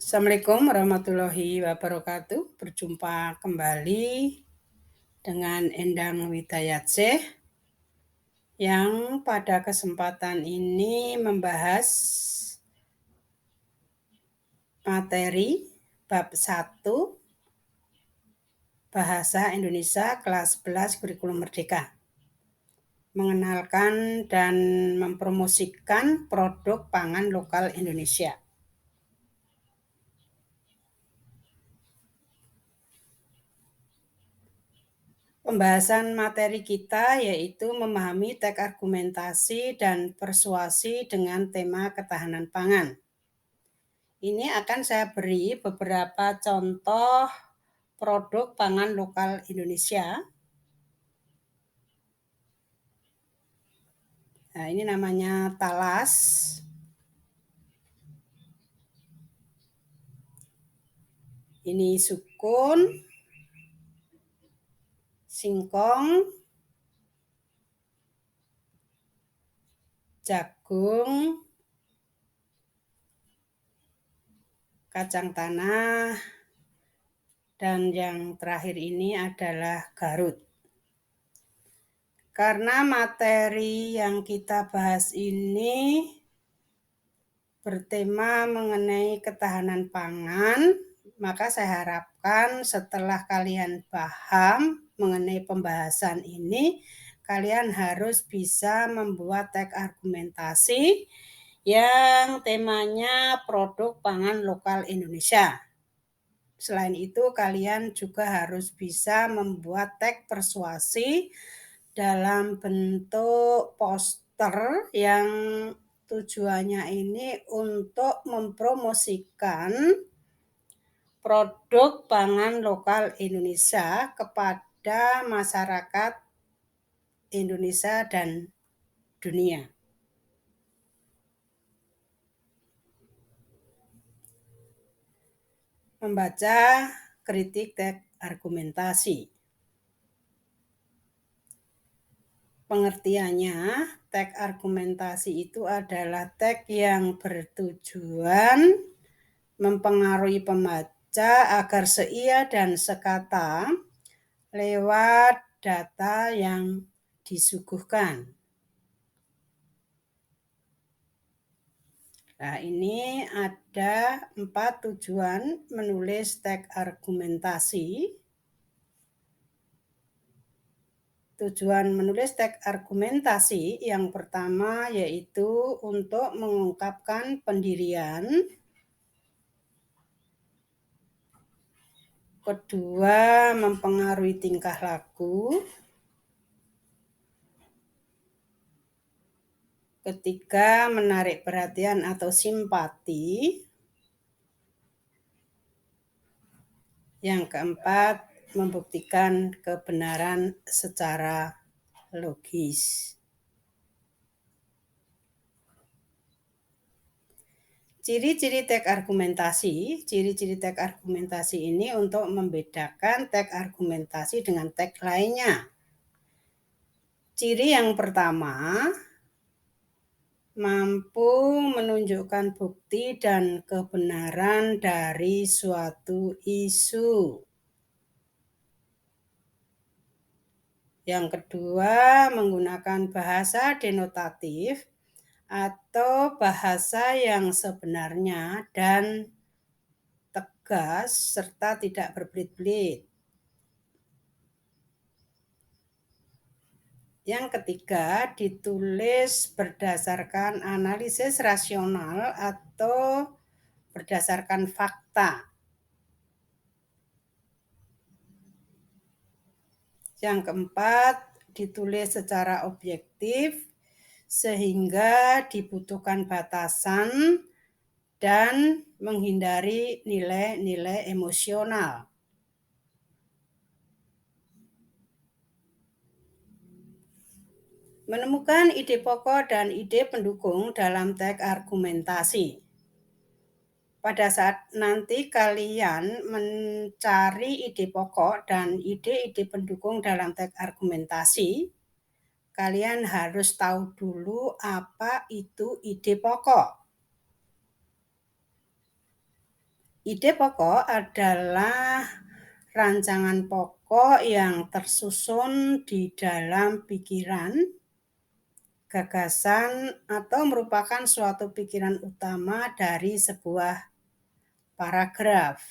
Assalamualaikum warahmatullahi wabarakatuh. Berjumpa kembali dengan Endang Widayatseh yang pada kesempatan ini membahas materi bab 1 Bahasa Indonesia kelas 11 Kurikulum Merdeka. Mengenalkan dan mempromosikan produk pangan lokal Indonesia. Pembahasan materi kita yaitu memahami teks argumentasi dan persuasi dengan tema ketahanan pangan. Ini akan saya beri beberapa contoh produk pangan lokal Indonesia. Nah, ini namanya talas. Ini sukun, singkong, jagung, kacang tanah, dan yang terakhir ini adalah garut. Karena materi yang kita bahas ini bertema mengenai ketahanan pangan, maka saya harapkan setelah kalian paham mengenai pembahasan ini, kalian harus bisa membuat teks argumentasi yang temanya produk pangan lokal Indonesia. Selain itu, kalian juga harus bisa membuat teks persuasi dalam bentuk poster yang tujuannya ini untuk mempromosikan produk pangan lokal Indonesia kepada masyarakat Indonesia dan dunia. Membaca kritik teks argumentasi. Pengertiannya, teks argumentasi itu adalah teks yang bertujuan mempengaruhi pembaca agar seia dan sekata lewat data yang disuguhkan. Nah, ini ada 4 tujuan menulis teks argumentasi. Tujuan menulis teks argumentasi yang pertama yaitu untuk mengungkapkan pendirian. Kedua, mempengaruhi tingkah laku. Ketiga, menarik perhatian atau simpati. Yang keempat, membuktikan kebenaran secara logis. Ciri-ciri teks argumentasi. Ciri-ciri teks argumentasi ini untuk membedakan teks argumentasi dengan teks lainnya. Ciri yang pertama, mampu menunjukkan bukti dan kebenaran dari suatu isu. Yang kedua, menggunakan bahasa denotatif atau bahasa yang sebenarnya dan tegas serta tidak berbelit-belit. Yang ketiga, ditulis berdasarkan analisis rasional atau berdasarkan fakta. Yang keempat, ditulis secara objektif sehingga dibutuhkan batasan dan menghindari nilai-nilai emosional. Menemukan ide pokok dan ide pendukung dalam teks argumentasi. Pada saat nanti kalian mencari ide pokok dan ide-ide pendukung dalam teks argumentasi, kalian harus tahu dulu apa itu ide pokok. Ide pokok adalah rancangan pokok yang tersusun di dalam pikiran, gagasan, atau merupakan suatu pikiran utama dari sebuah paragraf.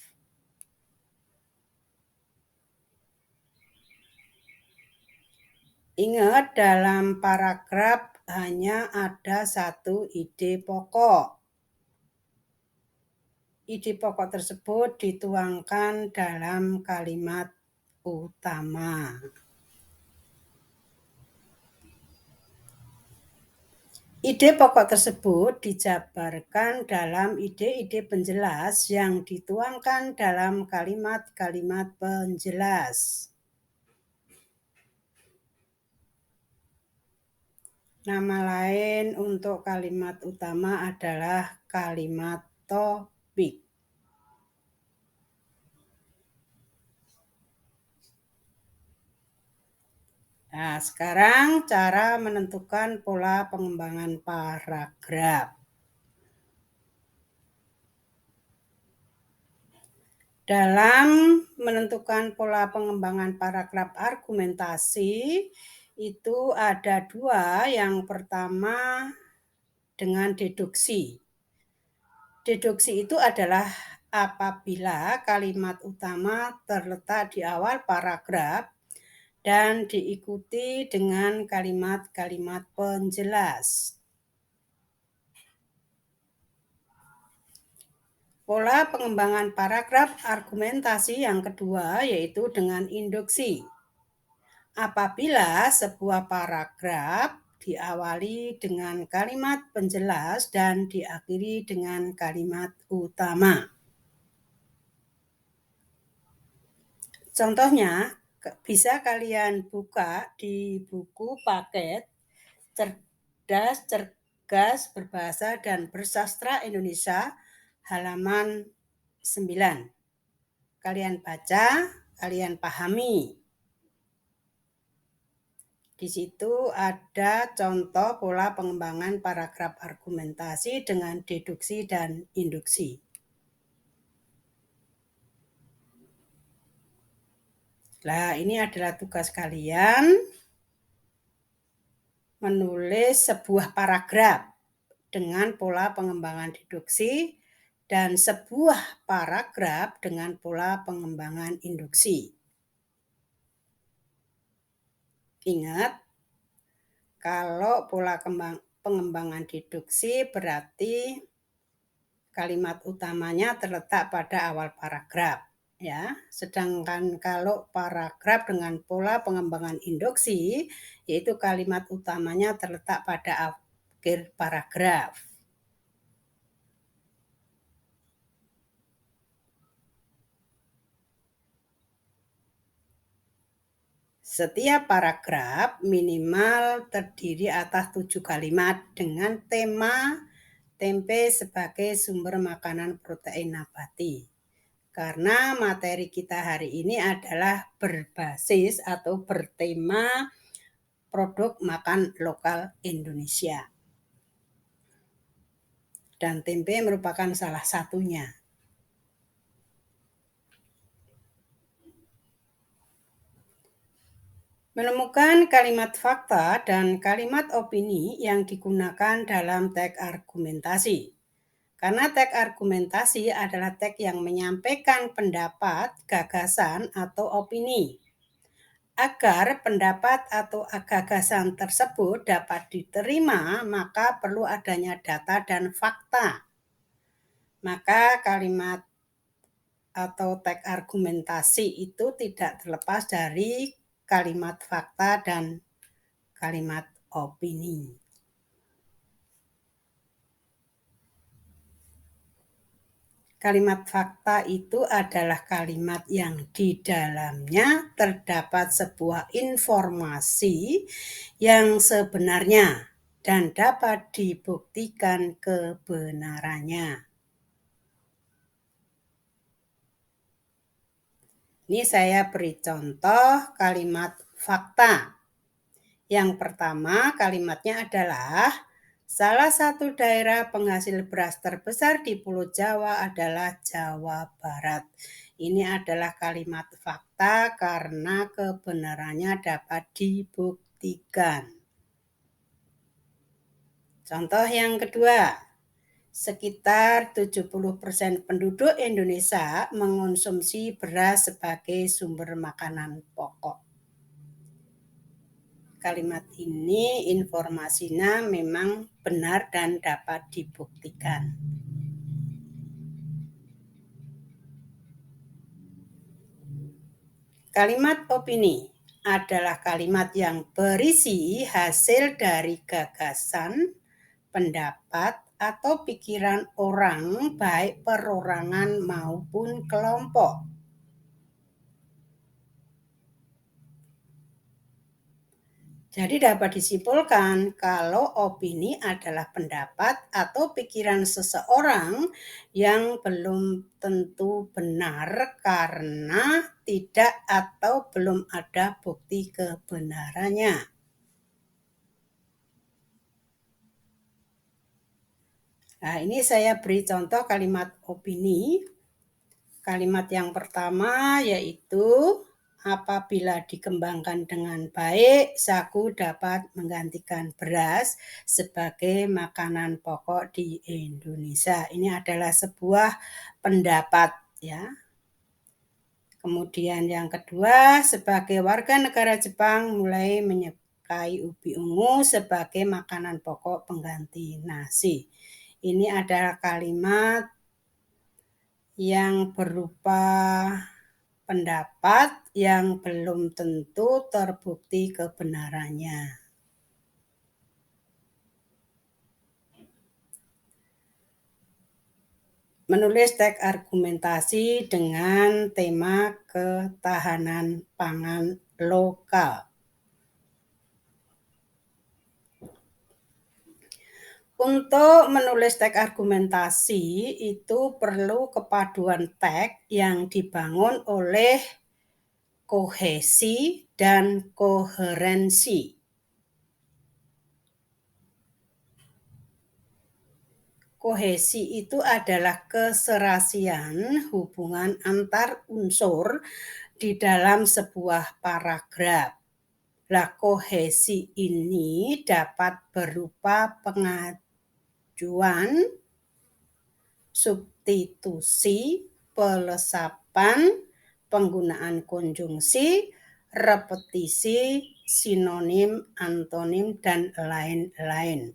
Ingat, dalam paragraf hanya ada satu ide pokok. Ide pokok tersebut dituangkan dalam kalimat utama. Ide pokok tersebut dijabarkan dalam ide-ide penjelas yang dituangkan dalam kalimat-kalimat penjelas. Nama lain untuk kalimat utama adalah kalimat topik. Nah, sekarang cara menentukan pola pengembangan paragraf. Dalam menentukan pola pengembangan paragraf argumentasi, itu ada dua. Yang pertama dengan deduksi. Deduksi itu adalah apabila kalimat utama terletak di awal paragraf dan diikuti dengan kalimat-kalimat penjelas. Pola pengembangan paragraf argumentasi yang kedua yaitu dengan induksi. Apabila sebuah paragraf diawali dengan kalimat penjelas dan diakhiri dengan kalimat utama. Contohnya, bisa kalian buka di buku paket Cerdas, Cergas, Berbahasa, dan Bersastra Indonesia halaman 9. Kalian baca, kalian pahami. Di situ ada contoh pola pengembangan paragraf argumentasi dengan deduksi dan induksi. Nah, ini adalah tugas kalian menulis sebuah paragraf dengan pola pengembangan deduksi dan sebuah paragraf dengan pola pengembangan induksi. Ingat, kalau pola pengembangan deduksi berarti kalimat utamanya terletak pada awal paragraf, ya. Sedangkan kalau paragraf dengan pola pengembangan induksi, yaitu kalimat utamanya terletak pada akhir paragraf. Setiap paragraf minimal terdiri atas 7 kalimat dengan tema tempe sebagai sumber makanan protein nabati. Karena materi kita hari ini adalah berbasis atau bertema produk makan lokal Indonesia. Dan tempe merupakan salah satunya. Menemukan kalimat fakta dan kalimat opini yang digunakan dalam teks argumentasi. Karena teks argumentasi adalah teks yang menyampaikan pendapat, gagasan, atau opini. Agar pendapat atau gagasan tersebut dapat diterima, maka perlu adanya data dan fakta. Maka kalimat atau teks argumentasi itu tidak terlepas dari kalimat fakta dan kalimat opini. Kalimat fakta itu adalah kalimat yang di dalamnya terdapat sebuah informasi yang sebenarnya dan dapat dibuktikan kebenarannya. Ini saya beri contoh kalimat fakta. Yang pertama kalimatnya adalah Salah satu daerah penghasil beras terbesar di Pulau Jawa adalah Jawa Barat. Ini adalah kalimat fakta karena kebenarannya dapat dibuktikan. Contoh yang kedua, sekitar 70% penduduk Indonesia mengonsumsi beras sebagai sumber makanan pokok. Kalimat ini informasinya memang benar dan dapat dibuktikan. Kalimat opini adalah kalimat yang berisi hasil dari gagasan, pendapat, atau pikiran orang, baik perorangan maupun kelompok. Jadi dapat disimpulkan kalau opini adalah pendapat atau pikiran seseorang yang belum tentu benar karena tidak atau belum ada bukti kebenarannya. Nah, ini saya beri contoh kalimat opini. Kalimat yang pertama yaitu apabila dikembangkan dengan baik, sagu dapat menggantikan beras sebagai makanan pokok di Indonesia. Ini adalah sebuah pendapat ya. Kemudian yang kedua, sebagai warga negara Jepang mulai menyukai ubi ungu sebagai makanan pokok pengganti nasi. Ini adalah kalimat yang berupa pendapat yang belum tentu terbukti kebenarannya. Menulis teks argumentasi dengan tema ketahanan pangan lokal. Untuk menulis teks argumentasi itu perlu kepaduan teks yang dibangun oleh kohesi dan koherensi. Kohesi itu adalah keserasian hubungan antar unsur di dalam sebuah paragraf. Lah, kohesi ini dapat berupa pengajuan, substitusi, pelesapan, penggunaan konjungsi, repetisi, sinonim, antonim, dan lain-lain.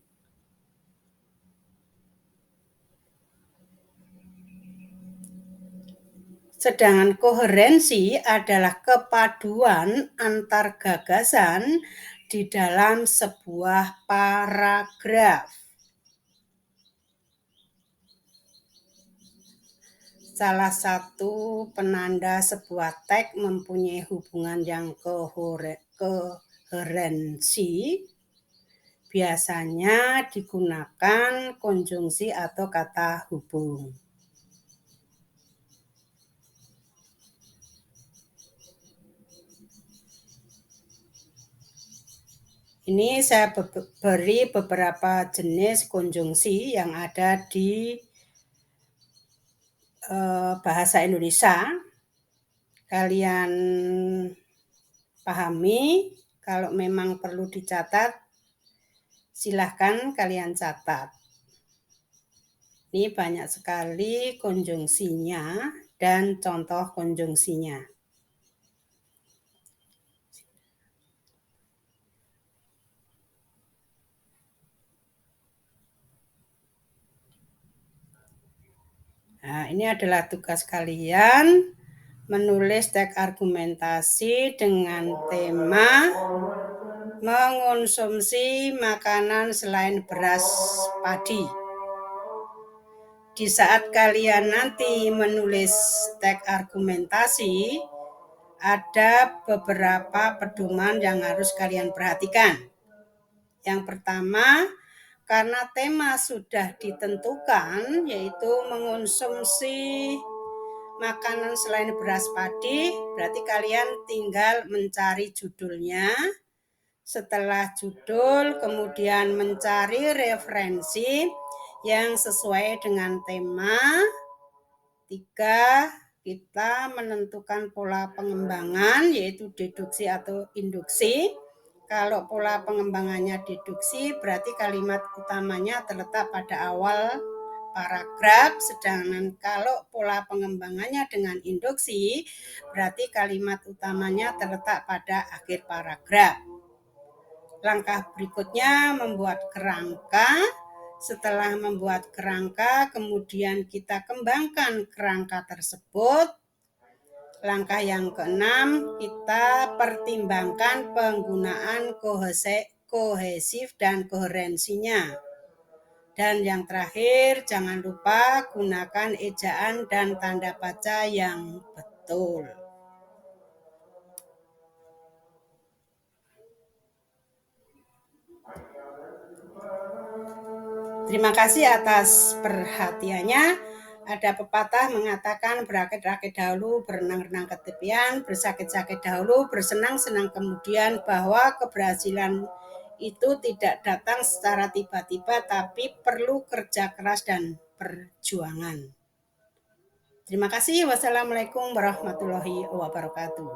Sedangkan koherensi adalah kepaduan antar gagasan di dalam sebuah paragraf. Salah satu penanda sebuah teks mempunyai hubungan yang koherensi biasanya digunakan konjungsi atau kata hubung. Ini saya beri beberapa jenis konjungsi yang ada di bahasa Indonesia. Kalian pahami, kalau memang perlu dicatat, silahkan kalian catat. Ini banyak sekali konjungsinya dan contoh konjungsinya. Nah, ini adalah tugas kalian menulis teks argumentasi dengan tema mengonsumsi makanan selain beras padi. Di saat kalian nanti menulis teks argumentasi, ada beberapa pedoman yang harus kalian perhatikan. Yang pertama, karena tema sudah ditentukan, yaitu mengonsumsi makanan selain beras padi, berarti kalian tinggal mencari judulnya Setelah judul, kemudian mencari referensi yang sesuai dengan tema. 3, kita menentukan pola pengembangan, yaitu deduksi atau induksi. Kalau pola pengembangannya deduksi, berarti kalimat utamanya terletak pada awal paragraf, sedangkan kalau pola pengembangannya dengan induksi, berarti kalimat utamanya terletak pada akhir paragraf. Langkah berikutnya membuat kerangka. Setelah membuat kerangka, kemudian kita kembangkan kerangka tersebut. Langkah yang keenam, kita pertimbangkan penggunaan kohesif dan koherensinya. Dan yang terakhir, jangan lupa gunakan ejaan dan tanda baca yang betul. Terima kasih atas perhatiannya. Ada pepatah mengatakan berakit-rakit dahulu, berenang-renang ke tepian, bersakit-sakit dahulu, bersenang-senang kemudian, bahwa keberhasilan itu tidak datang secara tiba-tiba, tapi perlu kerja keras dan perjuangan. Terima kasih. Wassalamualaikum warahmatullahi wabarakatuh.